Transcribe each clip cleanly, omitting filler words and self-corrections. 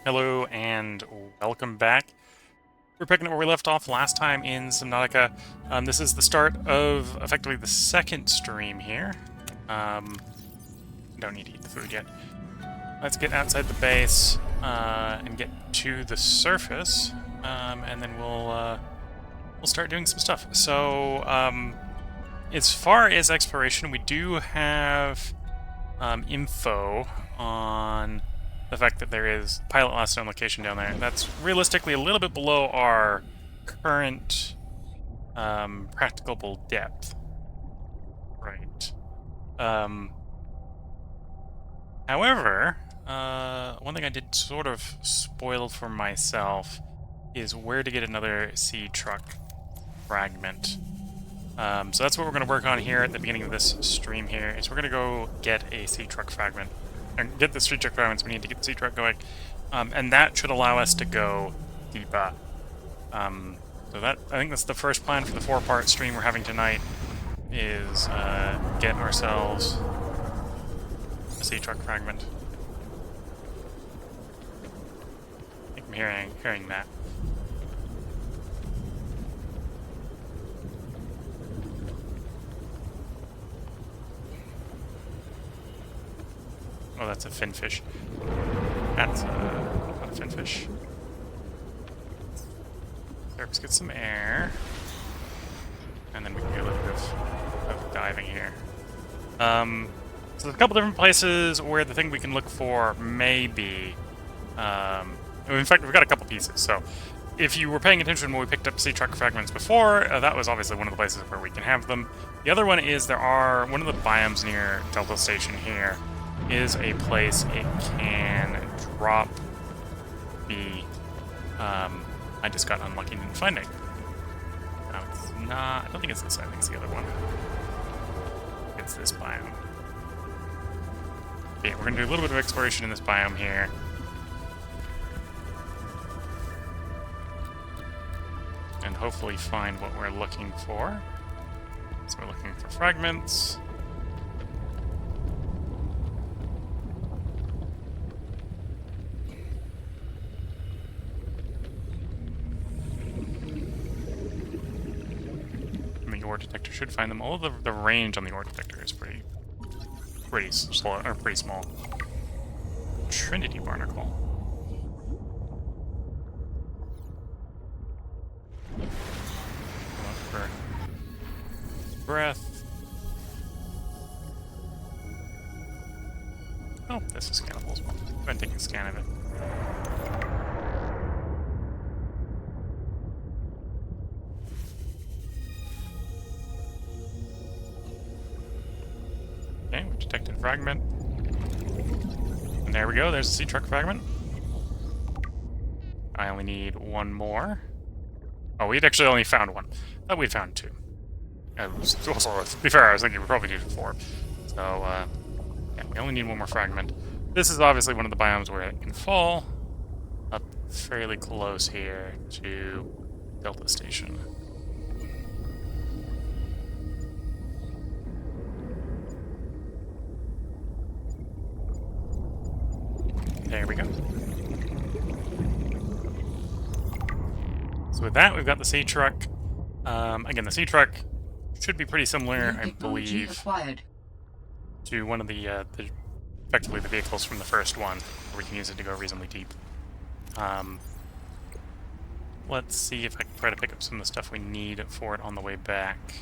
Hello and welcome back. We're picking up where we left off last time in Subnautica. This is the start of effectively the second stream here. Don't need to eat the food yet. Let's get outside the base and get to the surface, and then we'll start doing some stuff. So, as far as exploration, we do have info on the fact that there is pilot last known location down there. That's realistically a little bit below our current practicable depth. Right. However, one thing I did sort of spoil for myself is where to get another Seatruck fragment. So that's what we're going to work on here at the beginning of this stream here, is we're going to go get a Seatruck fragment. And get the Seatruck fragments, we need to get the Seatruck going. And that should allow us to go deeper. So that, I think that's the first plan for the 4-part stream we're having tonight, is get ourselves a Seatruck fragment. I think I'm hearing that. Oh, that's a finfish. That's not a finfish. Let's get some air. And then we can do a little bit of diving here. So there's a couple different places where the thing we can look for may be... in fact, we've got a couple pieces. So if you were paying attention when we picked up Seatruck fragments before, that was obviously one of the places where we can have them. The other one is one of the biomes near Delta Station here is a place it can drop the... I just got unlucky and didn't find it. No, it's not... I don't think it's this, I think it's the other one. It's this biome. Okay, we're going to do a little bit of exploration in this biome here. And hopefully find what we're looking for. So we're looking for fragments. Ore detector should find them. Although the range on the ore detector is pretty slow, or pretty small. Trinity barnacle. Look for breath. Oh, this is scannable as well. Go ahead and take a scan of it. Okay, we detected a fragment. And there we go, there's a Seatruck fragment. I only need one more. Oh, we'd actually only found one. I thought we'd found two. Also, to be fair, I was thinking we probably needed 4. So, yeah, we only need one more fragment. This is obviously one of the biomes where it can fall up fairly close here to Delta Station. There we go. So with that, we've got the Seatruck. Again, the Seatruck should be pretty similar, I believe, to one of the effectively the vehicles from the first one, where we can use it to go reasonably deep. Let's see if I can try to pick up some of the stuff we need for it on the way back.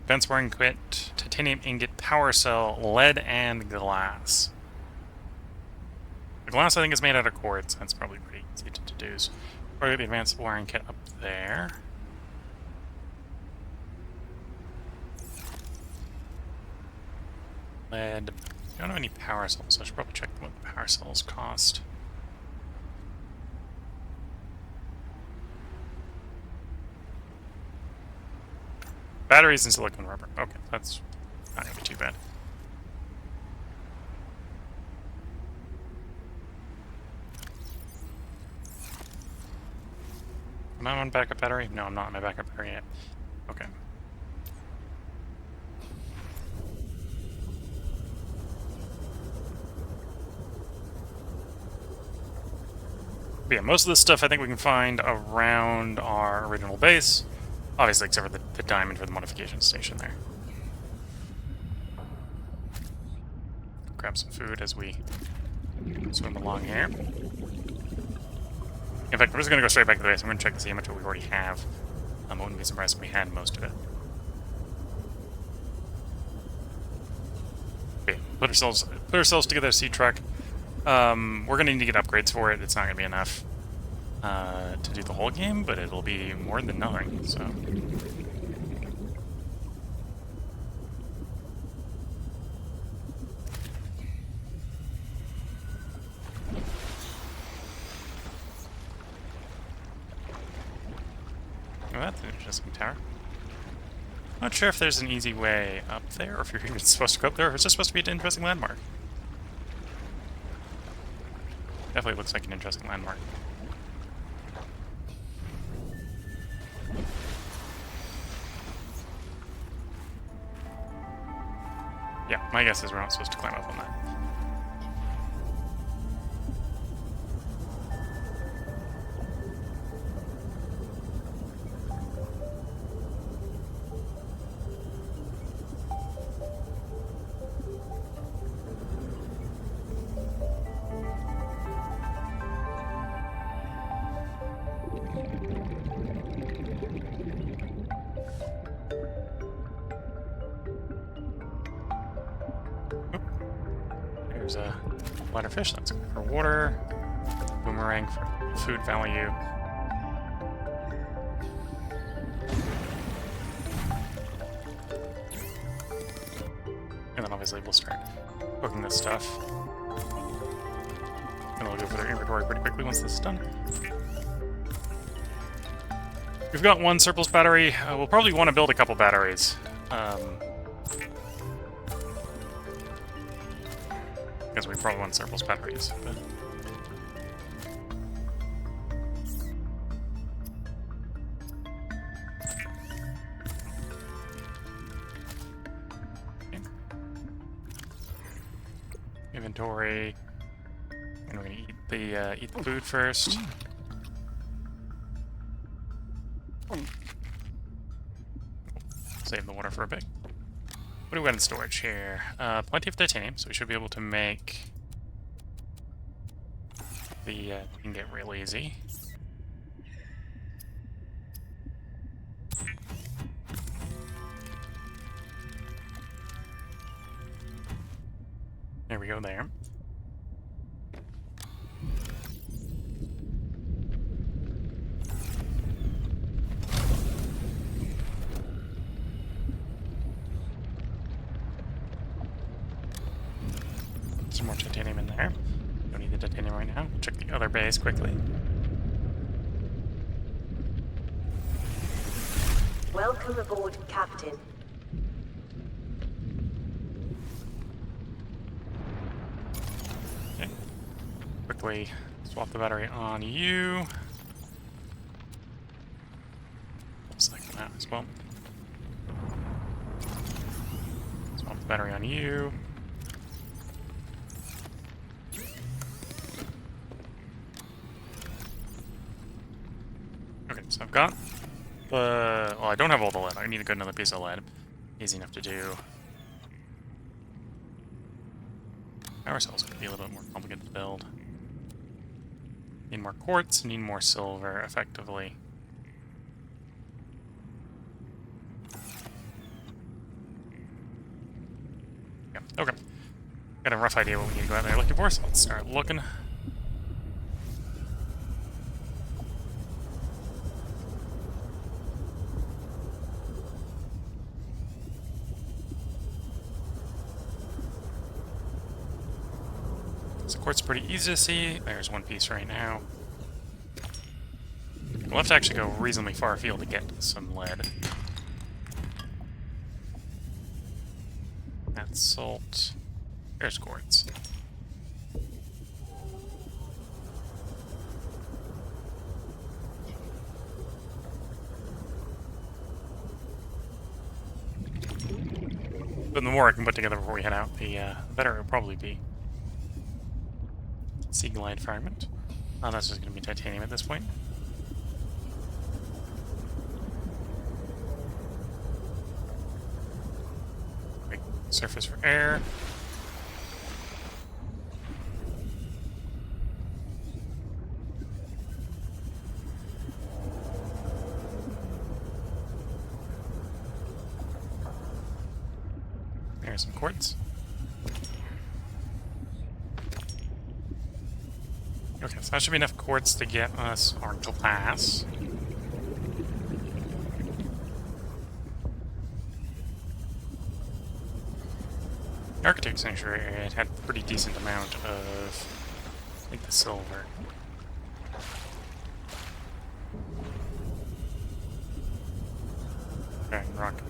Fence wiring kit, titanium ingot, power cell, lead, and glass. The glass, I think, is made out of quartz. That's probably pretty easy to deduce. Probably the advanced wiring kit up there. Lead. I don't have any power cells, so I should probably check what the power cells cost. Batteries and silicone rubber. Okay, that's not gonna be too bad. Am I on backup battery? No, I'm not on my backup battery yet. Okay. But yeah, most of this stuff I think we can find around our original base. Obviously, except for the diamond for the modification station there. Grab some food as we swim along here. In fact, I'm just going to go straight back to the base. I'm going to check to see how much we already have. I wouldn't be surprised if we had most of it. Okay, put ourselves together a Seatruck. We're going to need to get upgrades for it. It's not going to be enough to do the whole game, but it'll be more than nothing, so... Oh, that's an interesting tower. Not sure if there's an easy way up there, or if you're even supposed to go up there, or it's just supposed to be an interesting landmark. Definitely looks like an interesting landmark. Yeah, my guess is we're not supposed to climb up on that. There's a bladder fish, that's good for water. Boomerang for food value. And then obviously we'll start cooking this stuff. And we'll go for their inventory pretty quickly once this is done. We've got one surplus battery. We'll probably want to build a couple batteries. Because we probably want surplus batteries, but... Okay. Inventory. And we're gonna eat the food first. Save the water for a bit. What do we got in storage here? Plenty of titanium, so we should be able to make the ingot real easy. There we go there. Some more titanium in there. Don't need the titanium right now. We'll check the other base quickly. Welcome aboard, Captain. Okay. Quickly swap the battery on you. Select that as well. Swap the battery on you. Okay, so I've got the... Well, I don't have all the lead. I need to get another piece of lead. Easy enough to do. Power cells could be a little bit more complicated to build. Need more quartz, need more silver, effectively. Yeah, okay. Got a rough idea what we need to go out there looking for, so let's start looking. So quartz is pretty easy to see. There's one piece right now. We'll have to actually go reasonably far afield to get some lead. That's salt. There's quartz. But the more I can put together before we head out, the better it'll probably be. Sea glide fragment. Oh, that's just going to be titanium at this point. Big surface for air. There's some quartz. Okay, so that should be enough quartz to get us our glass. The Architect Sanctuary area had a pretty decent amount of, I think, the silver. Okay, rock.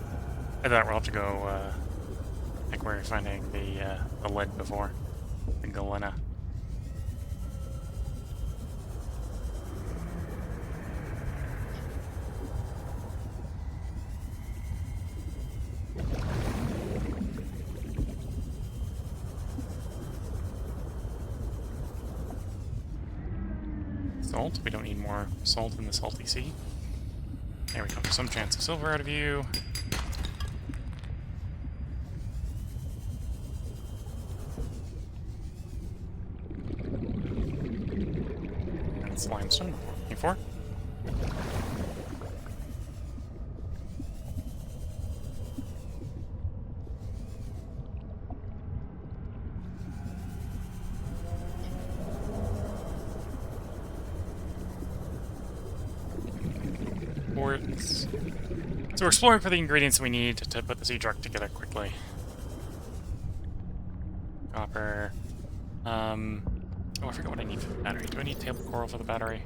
I thought we'll have to go, like where we were finding the lead before. The galena. Salt. We don't need more salt in the salty sea. There we go. Some chance of silver out of you. And it's limestone. 24. Quartz. So we're exploring for the ingredients we need to put the Seatruck together quickly. Copper. Oh, I forgot what I need for the battery. Do I need table coral for the battery?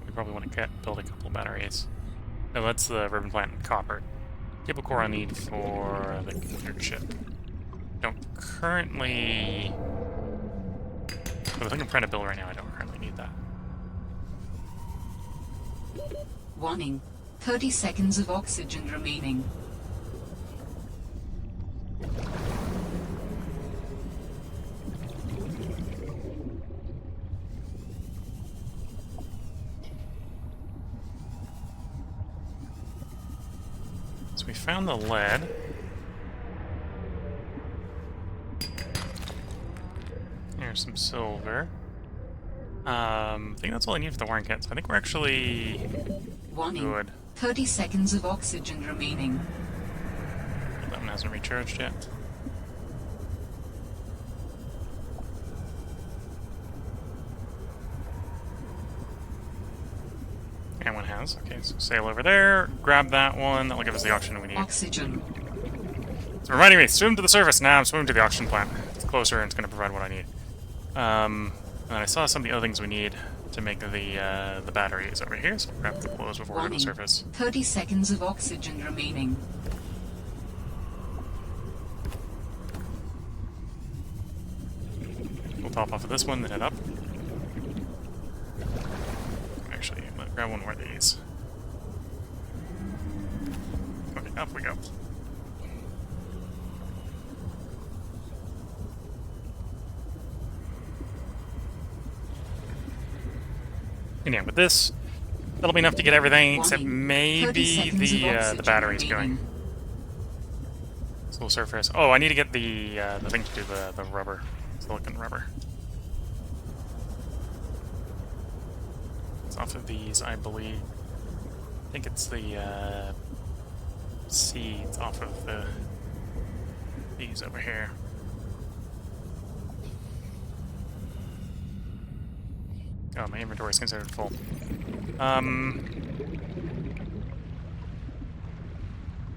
We probably want to build a couple of batteries. No, that's the ribbon plant and copper. Table coral I need for the computer chip. Don't currently... But I think I'm trying to build right now. I don't currently need that. Warning. 30 seconds of oxygen remaining. So we found the lead. Here's some silver. I think that's all I need for the wiring kit. So I think we're actually Warning. good. 30 seconds of oxygen remaining. That one hasn't recharged yet. And one has. Okay, so sail over there, grab that one. That'll give us the oxygen we need. Oxygen. It's reminding me, swim to the surface. Now I'm swimming to the oxygen plant. It's closer and it's going to provide what I need. And I saw some of the other things we need to make the batteries over here, so we'll grab the clothes before we go to the surface. 30 seconds of oxygen remaining. We'll top off of this one, then head up. Actually, let's grab one more of these. Okay, up we go. And yeah, with this, that'll be enough to get everything except maybe the batteries going. So surface. Oh, I need to get the thing to do the rubber, silicon rubber. It's off of these, I believe. I think it's the seeds off of these over here. Oh, my inventory is considered full.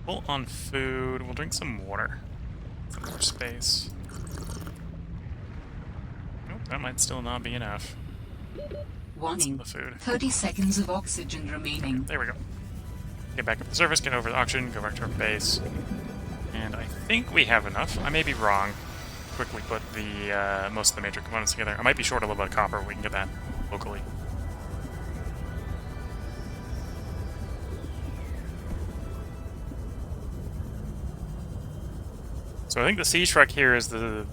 Full on food. We'll drink some water. Some more space. Nope, that might still not be enough. Warning. The food. 30 seconds of oxygen remaining. There we go. Get back up to the surface, get over the oxygen, go back to our base. And I think we have enough. I may be wrong. Quickly put the most of the major components together. I might be short a little bit of copper, we can get that locally. So I think the Seatruck here is the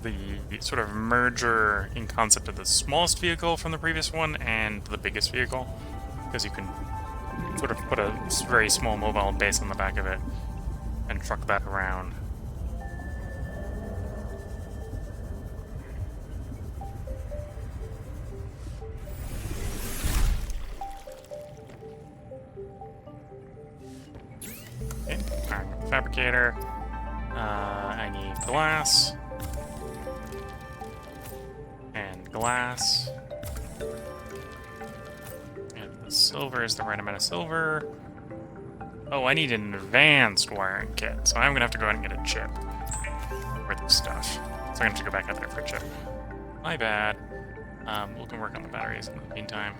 sort of merger in concept of the smallest vehicle from the previous one and the biggest vehicle, because you can sort of put a very small mobile base on the back of it and truck that around. Okay, alright, fabricator. I need glass. And glass. And the silver is the right amount of silver. Oh, I need an advanced wiring kit, so I'm gonna have to go ahead and get a chip for this stuff. So I'm gonna have to go back out there for a chip. My bad. We can work on the batteries in the meantime.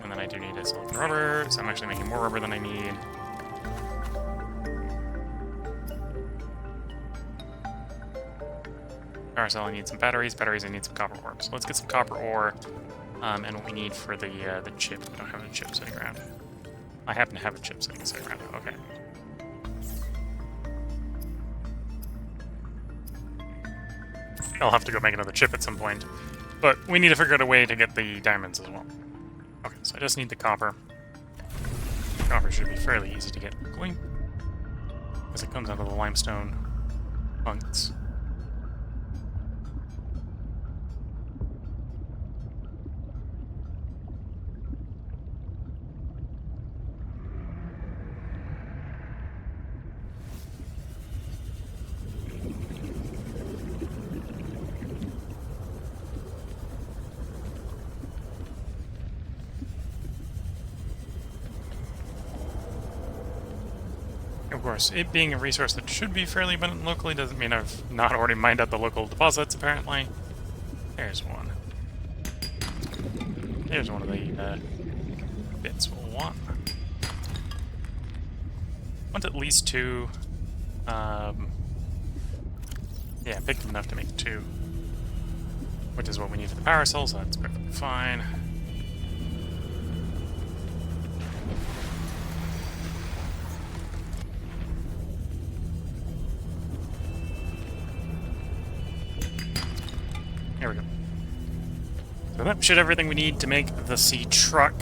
And then I do need a silicon rubber, so I'm actually making more rubber than I need. Power cell, I need some batteries. Batteries, I need some copper ore. So let's get some copper ore, and what we need for the chip. I don't have a chip sitting around. I happen to have a chip sitting around. Okay. I'll have to go make another chip at some point, but we need to figure out a way to get the diamonds as well. Okay, so I just need the copper. Copper should be fairly easy to get going, because it comes out of the limestone bunks. Of course, it being a resource that should be fairly abundant locally doesn't mean I've not already mined out the local deposits, apparently. There's one. There's one of the bits we'll want. Want at least two. Yeah, picked enough to make two. Which is what we need for the power cell, so that's perfectly fine. There we go. So that should everything we need to make the Seatruck.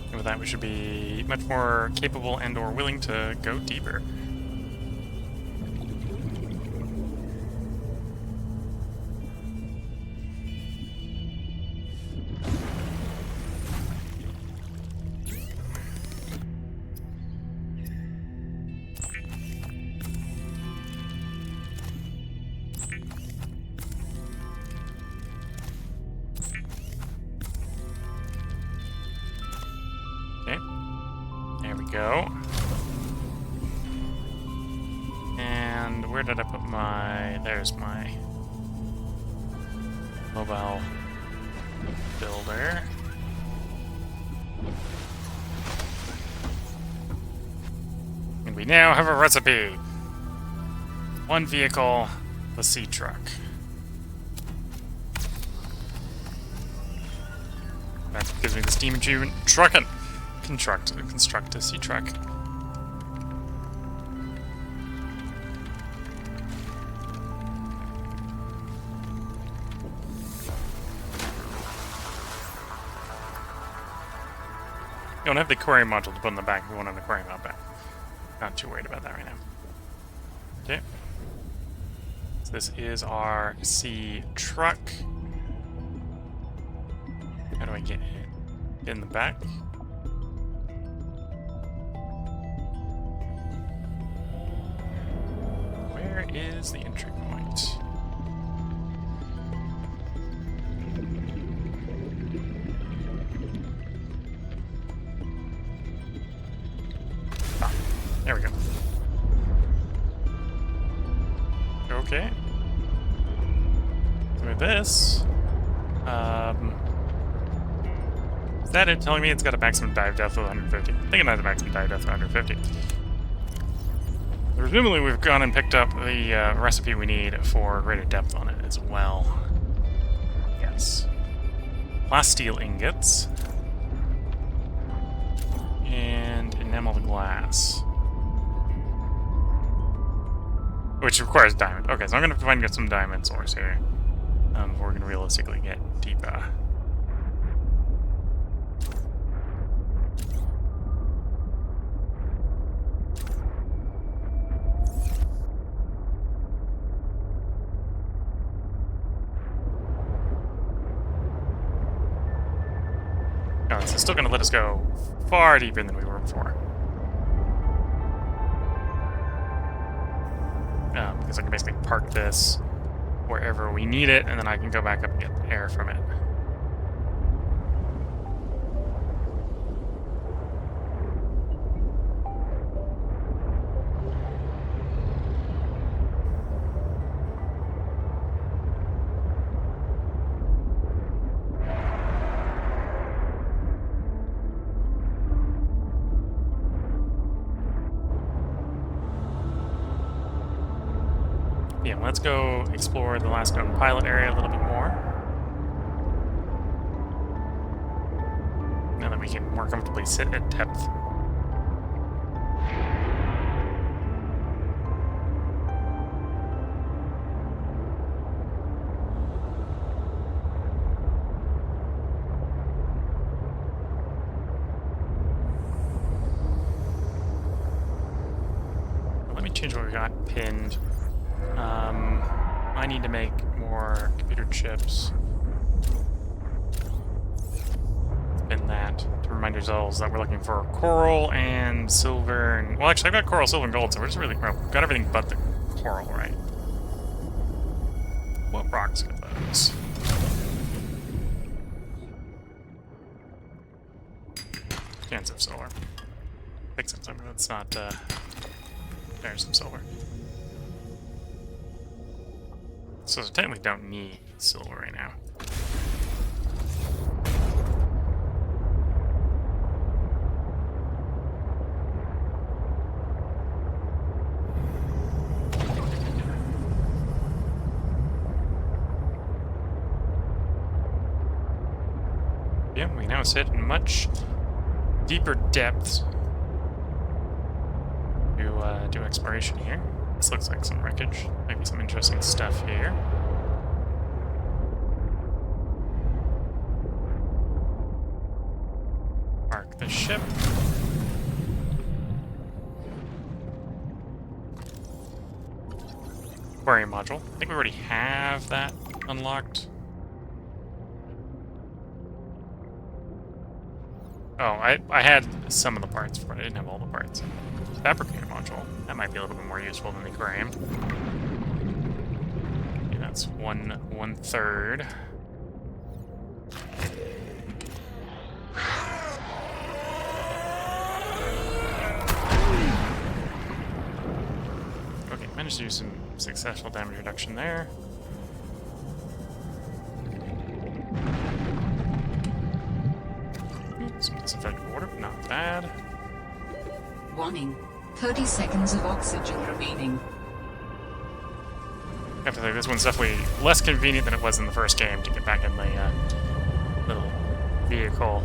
And with that, we should be much more capable and or willing to go deeper. Okay, there we go. And where did I put my... There's my mobile builder. And we now have a recipe. One vehicle, the Seatruck. That gives me the steam achievement. Truckin'! Construct a Seatruck. You don't have the aquarium module to put in the back if you want an aquarium out back. Not too worried about that right now. Okay. So this is our Seatruck. How do I get in the back? Where is the entry point? Ah, there we go. Okay. So with this, is that it telling me it's got a maximum dive depth of 150? I think it has a maximum dive depth of 150. Presumably we've gone and picked up the recipe we need for greater depth on it as well. Yes. Plasteel ingots. And enameled glass. Which requires diamond. Okay, so I'm gonna have to find some diamond source here. Before we can realistically get deeper. No, it's still gonna let us go far deeper than we were before. Because I can basically park this wherever we need it, and then I can go back up and get air from it. Yeah, let's go explore the last known pilot area a little bit more. Now that we can more comfortably sit at depth. Let me change what we got pinned. I need to make more computer chips. Spin that to remind ourselves that we're looking for coral and silver and... Well, actually, I've got coral, silver, and gold, so we're just really... Well, we've got everything but the coral, right? What rocks are those? Cans of silver. Think some silver. That's not, There's some silver. So I technically don't need silver right now. Yeah, we now sit in much deeper depths to do exploration here. This looks like some wreckage. Maybe some interesting stuff here. Park the ship. Aquarium module. I think we already have that unlocked. Oh, I had some of the parts for it. I didn't have all the parts. Fabricator module. That might be a little bit more useful than the aquarium. Okay, that's one third. Okay, managed to do some successful damage reduction there. Some disinfected water, not bad. Warning. 30 seconds of oxygen remaining. I have to say, this one's definitely less convenient than it was in the first game to get back in the little vehicle.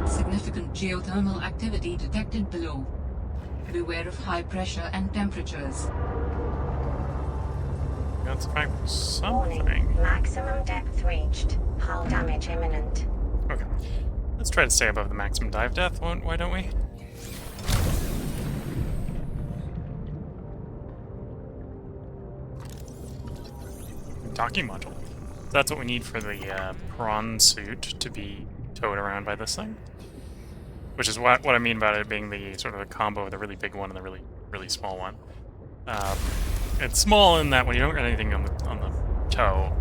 Significant geothermal activity detected below. Beware of high pressure and temperatures. That's in fact Warning. something. Maximum depth reached. Hull damage imminent. Okay. Let's try to stay above the maximum dive depth, why don't we? Docking module. That's what we need for the prawn suit to be towed around by this thing. Which is what I mean about it being the sort of a combo of the really big one and the really, really small one. It's small in that when you don't get anything on the toe,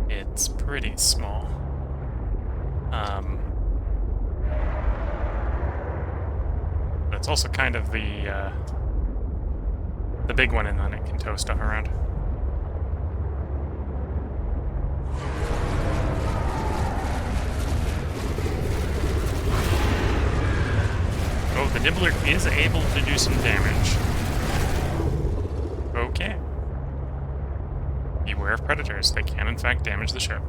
it's pretty small. But it's also kind of the big one, and then it can tow stuff around. Oh, the Nibbler is able to do some damage. with predators. They can, in fact, damage the ship.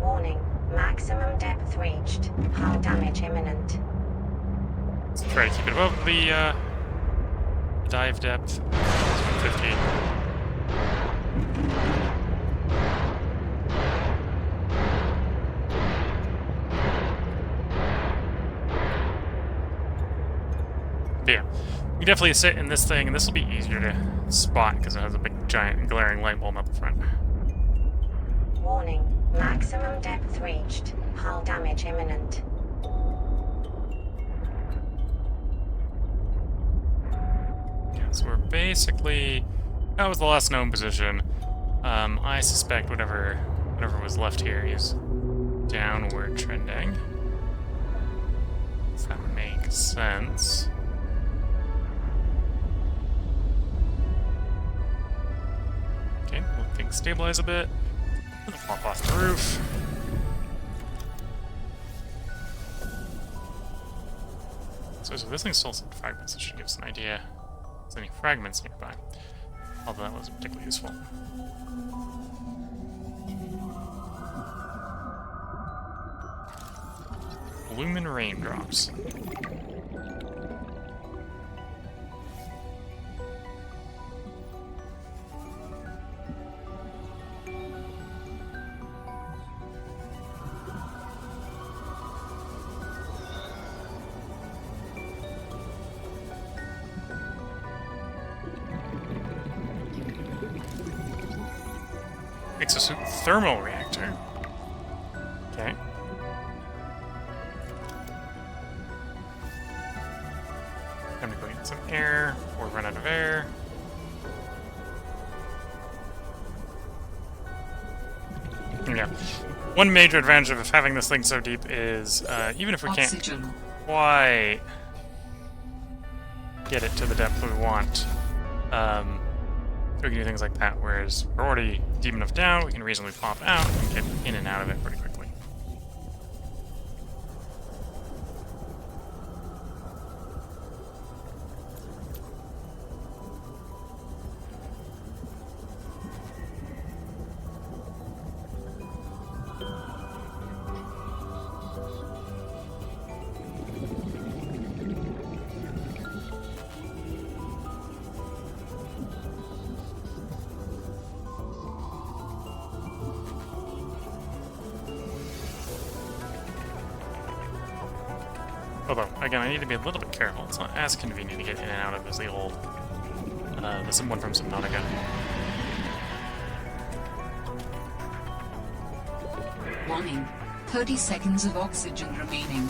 Warning, maximum depth reached. Hull damage imminent. Let's try to keep it above the dive depth. 150. But yeah, you definitely sit in this thing, and this will be easier to spot because it has a big, giant, glaring light bulb up the front. Warning, maximum depth reached. Hull damage imminent. Yeah, so we're basically... That was the last known position. I suspect whatever was left here is downward trending. Does that make sense? Okay, let things stabilize a bit. Pop off the roof. So this thing's still some fragments. It should give us an idea if there's any fragments nearby. Although that wasn't particularly useful. Lumen raindrops. Exosuit thermal reactor. Okay. Time to go get some air before we run out of air. Yeah. One major advantage of having this thing so deep is even if we Oxygen. can't quite get it to the depth we want, we can do things like that, whereas we're already deep enough down, we can reasonably pop out and get in and out of it pretty quickly. Although, again, I need to be a little bit careful. It's not as convenient to get in and out of as the old, the one from Subnautica. Warning. 30 seconds of oxygen remaining.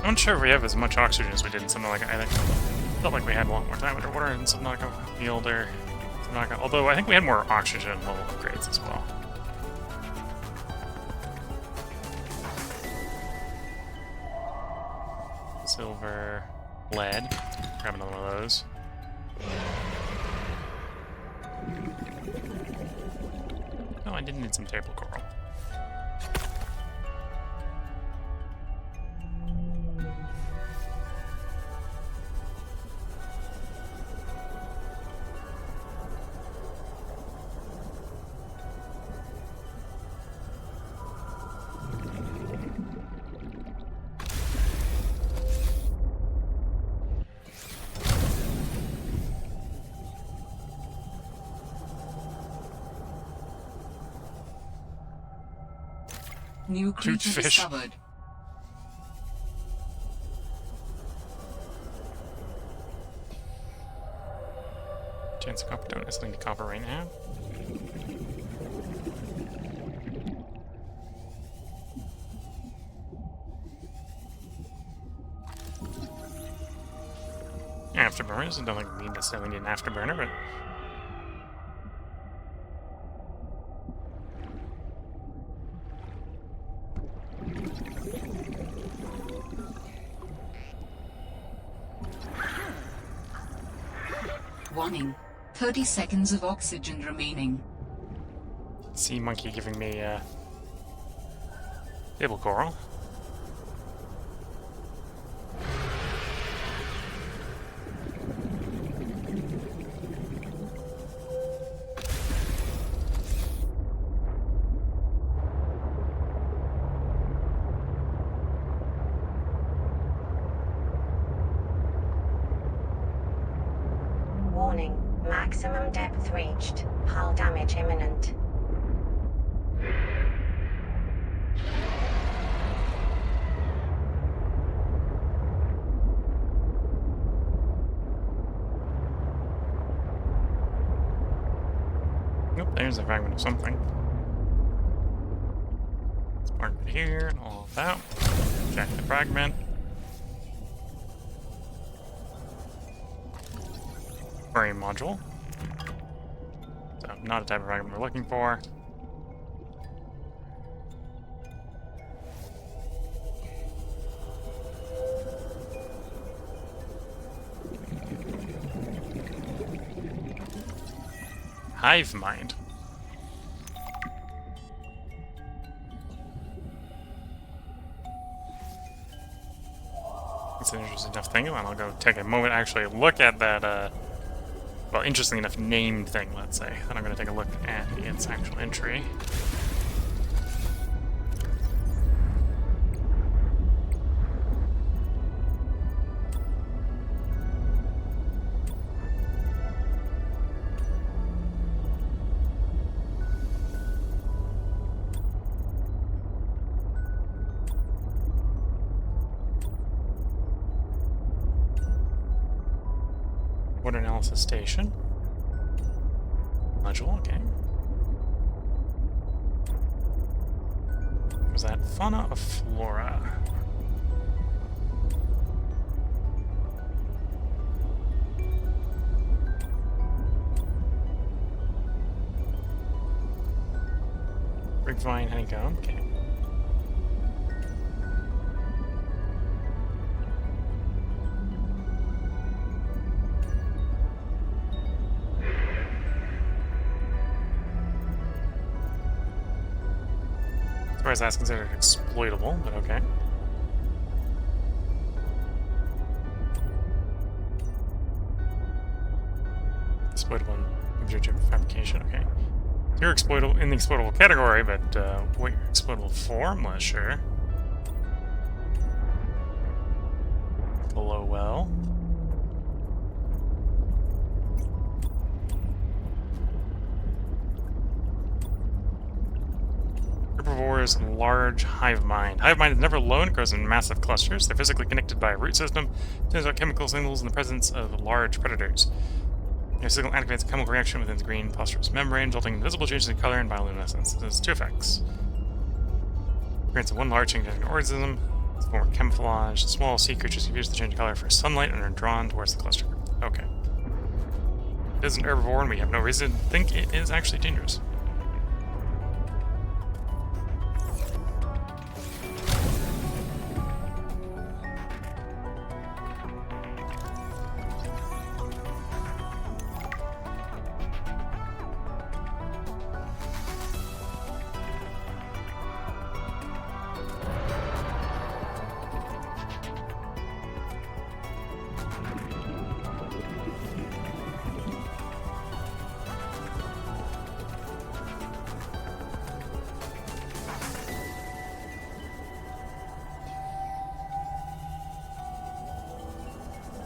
I'm not sure if we have as much oxygen as we did in Subnautica. I think felt like we had a lot more time underwater in Subnautica, the older Subnautica. Although I think we had more oxygen level upgrades as well. Silver, lead. Grab another one of those. Oh, I did need some table coral. New creature fish. discovered. Chance of copper, don't necessarily need copper right now. Afterburners, I don't think we necessarily need an afterburner, but Warning. 30 seconds of oxygen remaining. Sea monkey giving me table coral. Warning, maximum depth reached. Hull damage imminent. Nope, there's a fragment of something. Let's mark it here and all of that. Check the fragment. Frame module. So, not a type of fragment we're looking for. Hive mind. It's an interesting enough thing, and I'll go take a moment to actually look at that, well, interesting enough named thing, let's say. Then I'm going to take a look at its actual entry. Water analysis station. Module, okay. Was that fauna or flora? Grapevine, honeycomb, okay. Surprised that's considered exploitable, but okay. Exploitable in computer chip fabrication, okay. You're exploitable in the exploitable category, but what you're exploitable for, I'm not sure. Below well. Herbivores and large hive mind. Hive mind is never alone, it grows in massive clusters. They're physically connected by a root system. Sends out chemical signals in the presence of large predators. Your signal activates a chemical reaction within the green phosphorus membrane, resulting in visible changes in color and bioluminescence. It has two effects. Appearance of one large significant organism. It's a form of camouflage. Small sea creatures confuse the change in color for sunlight and are drawn towards the cluster. Okay. It is an herbivore, and we have no reason to think it is actually dangerous.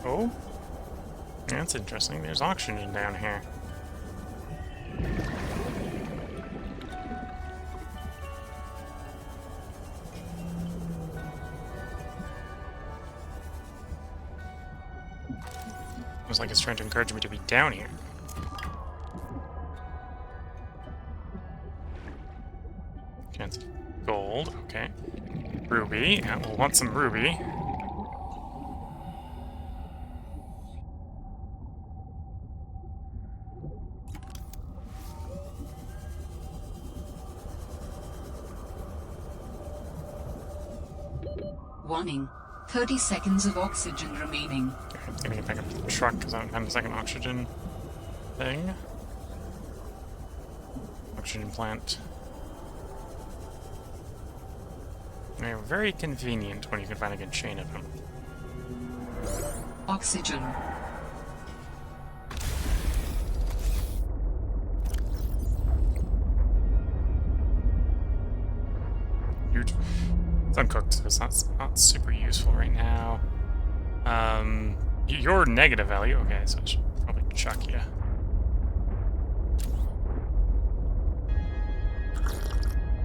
Oh? That's interesting. There's oxygen down here. Looks like it's trying to encourage me to be down here. Chance of gold, okay. Ruby, yeah, we'll want some ruby. Warning. 30 seconds of oxygen remaining. Okay, I'm gonna get back up to the truck because I don't have a second oxygen thing. oxygen plant. They're very convenient when you can find a good chain of them. Oxygen. Huge. It's uncooked, so it's not super useful right now. You're negative value. Okay, so I should probably chuck you.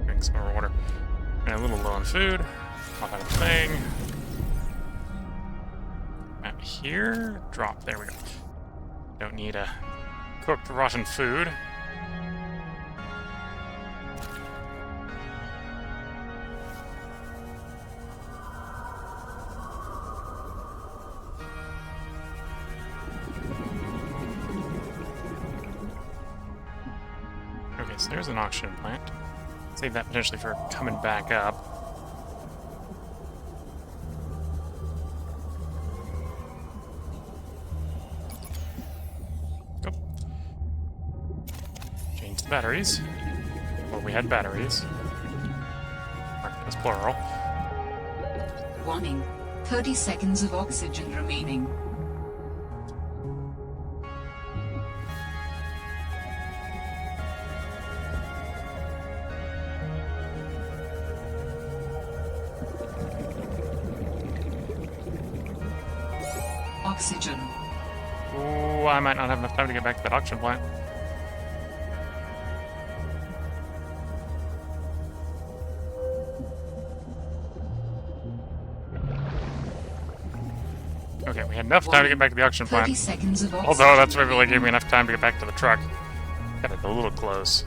Drink some more water. And a little low on food. Pop out a thing. Map here. Drop. There we go. Don't need a cooked rotten food. Okay, so there's an oxygen plant. Save that potentially for coming back up. Oh. Change the batteries. Well, we had batteries. Mark that as plural. Warning. 30 seconds of oxygen remaining. Oxygen. Ooh, I might not have enough time to get back to that oxygen plant. Okay, we had enough time to get back to the oxygen 30 plant. seconds of oxygen. Although that's what really gave me enough time to get back to the truck. Got it a little close.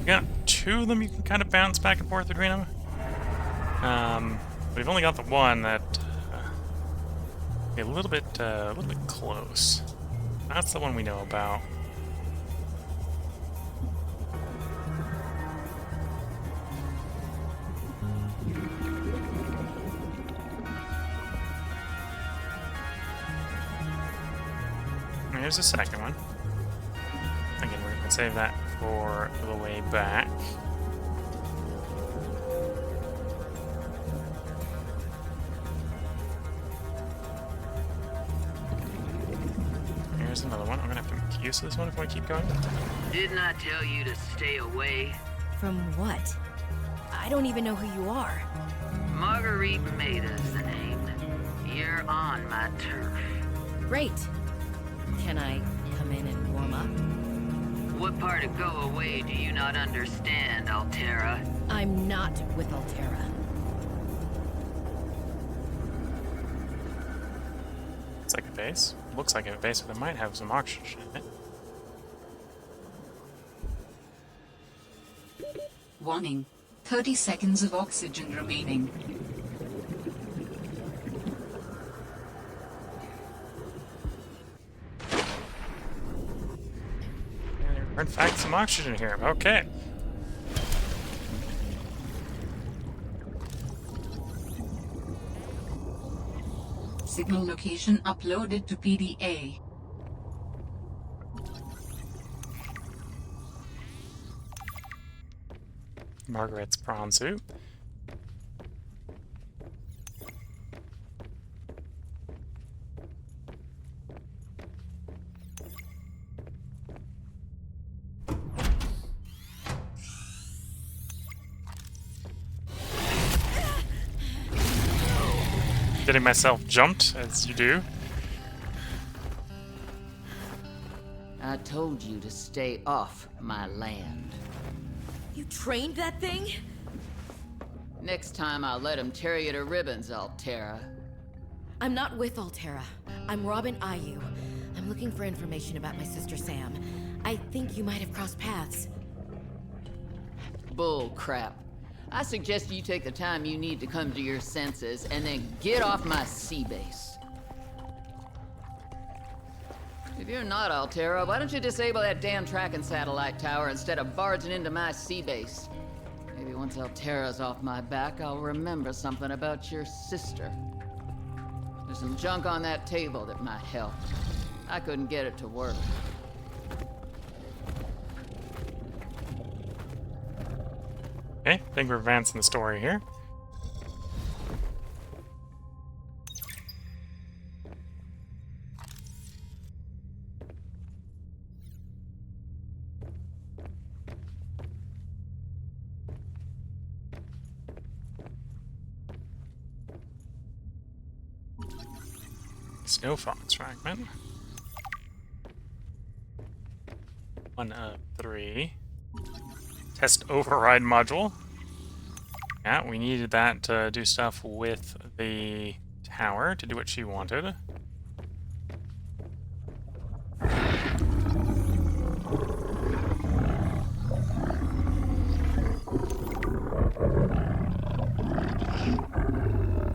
You got two of them you can kind of bounce back and forth between them. We've only got the one that a little bit close. That's the one we know about. Here's the second one. Again, we're going to save that for the way back. Here's another one. I'm going to have to make use of this one if I keep going. Didn't I tell you to stay away? From what? I don't even know who you are. Marguerite Maida's the name. You're on my turf. Great. Can I come in and warm up? What part of go away do you not understand, Altera? I'm not with Altera. It's like a base. Looks like a base, but it might have some oxygen in it. Warning. 30 seconds of oxygen remaining. There are in fact some oxygen here. Okay. Signal location uploaded to PDA. Marguerite's prawn soup. Getting myself jumped, as you do. I told you to stay off my land. You trained that thing? Next time I'll let him tear you to ribbons, Altera. I'm not with Altera. I'm Robin Ayu. I'm looking for information about my sister Sam. I think you might have crossed paths. Bull crap. I suggest you take the time you need to come to your senses and then get off my sea base. If you're not Altera, why don't you disable that damn tracking satellite tower instead of barging into my sea base? Once Altera's off my back, I'll remember something about your sister. There's some junk on that table that might help. I couldn't get it to work. Okay, I think we're advancing the story here. Snow fox fragment. 1 of 3. Test override module. Yeah, we needed that to do stuff with the tower to do what she wanted.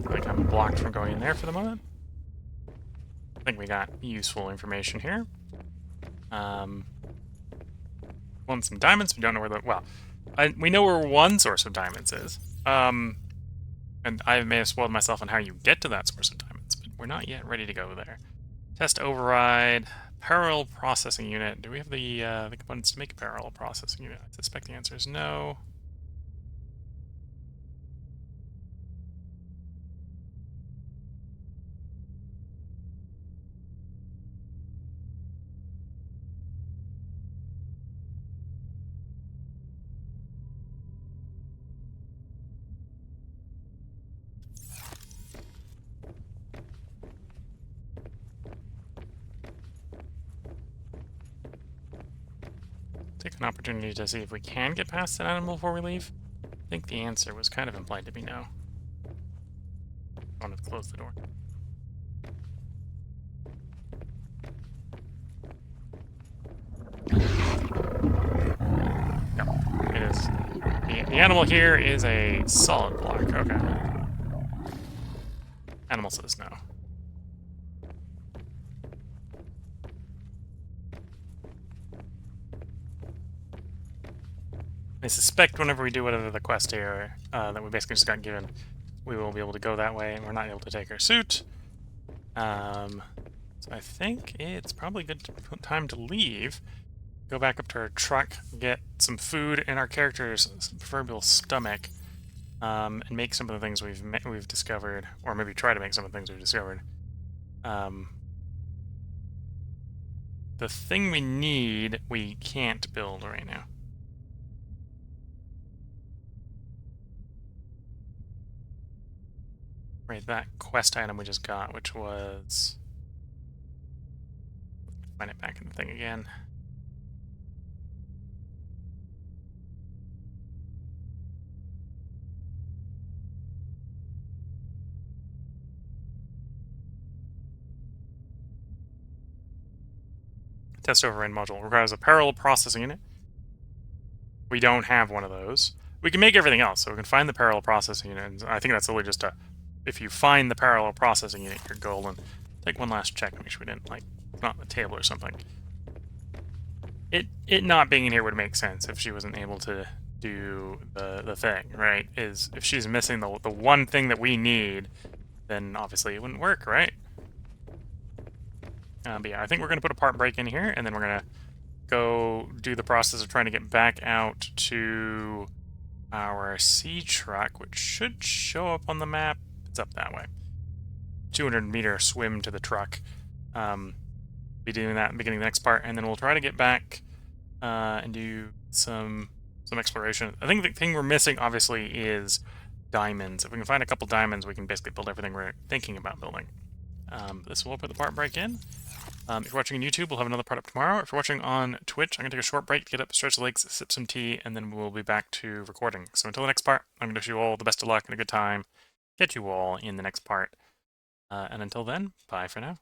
Like I'm blocked from going in there for the moment. I think we got useful information here. Want some diamonds? We don't know where the... Well, we know where one source of diamonds is. And I may have spoiled myself on how you get to that source of diamonds, but we're not yet ready to go there. Test override. Parallel processing unit. Do we have the components to make a parallel processing unit? I suspect the answer is no. Take an opportunity to see if we can get past that animal before we leave. I think the answer was kind of implied to be no. I wanted to close the door. No, it is. The animal here is a solid block. Okay. Animal says no. I suspect whenever we do whatever the quest here that we basically just got given, we will be able to go that way, and we're not able to take our suit. So I think it's probably good time to leave. Go back up to our truck, get some food in our character's proverbial stomach, and make some of the things we've discovered, or maybe try to make some of the things we've discovered. The thing we need, we can't build right now. Right, that quest item we just got, which was... Find it back in the thing again. Test override module requires a parallel processing unit. We don't have one of those. We can make everything else, so we can find the parallel processing unit. And I think that's literally just a... If you find the parallel processing unit, you're golden. Take one last check to make sure we didn't, like, it's not on the table or something. It not being in here would make sense if she wasn't able to do the thing, right? Is if she's missing the one thing that we need, then obviously it wouldn't work, right? But yeah, I think we're going to put a part break in here, and then we're going to go do the process of trying to get back out to our Seatruck, which should show up on the map. It's up that way. 200-meter swim to the truck. Be doing that at the beginning of the next part, and then we'll try to get back and do some exploration. I think the thing we're missing, obviously, is diamonds. If we can find a couple diamonds, we can basically build everything we're thinking about building. This will put the part break in. If you're watching on YouTube, we'll have another part up tomorrow. If you're watching on Twitch, I'm going to take a short break to get up, stretch the legs, sip some tea, and then we'll be back to recording. So until the next part, I'm going to wish you all the best of luck and a good time. Get you all in the next part. And until then, bye for now.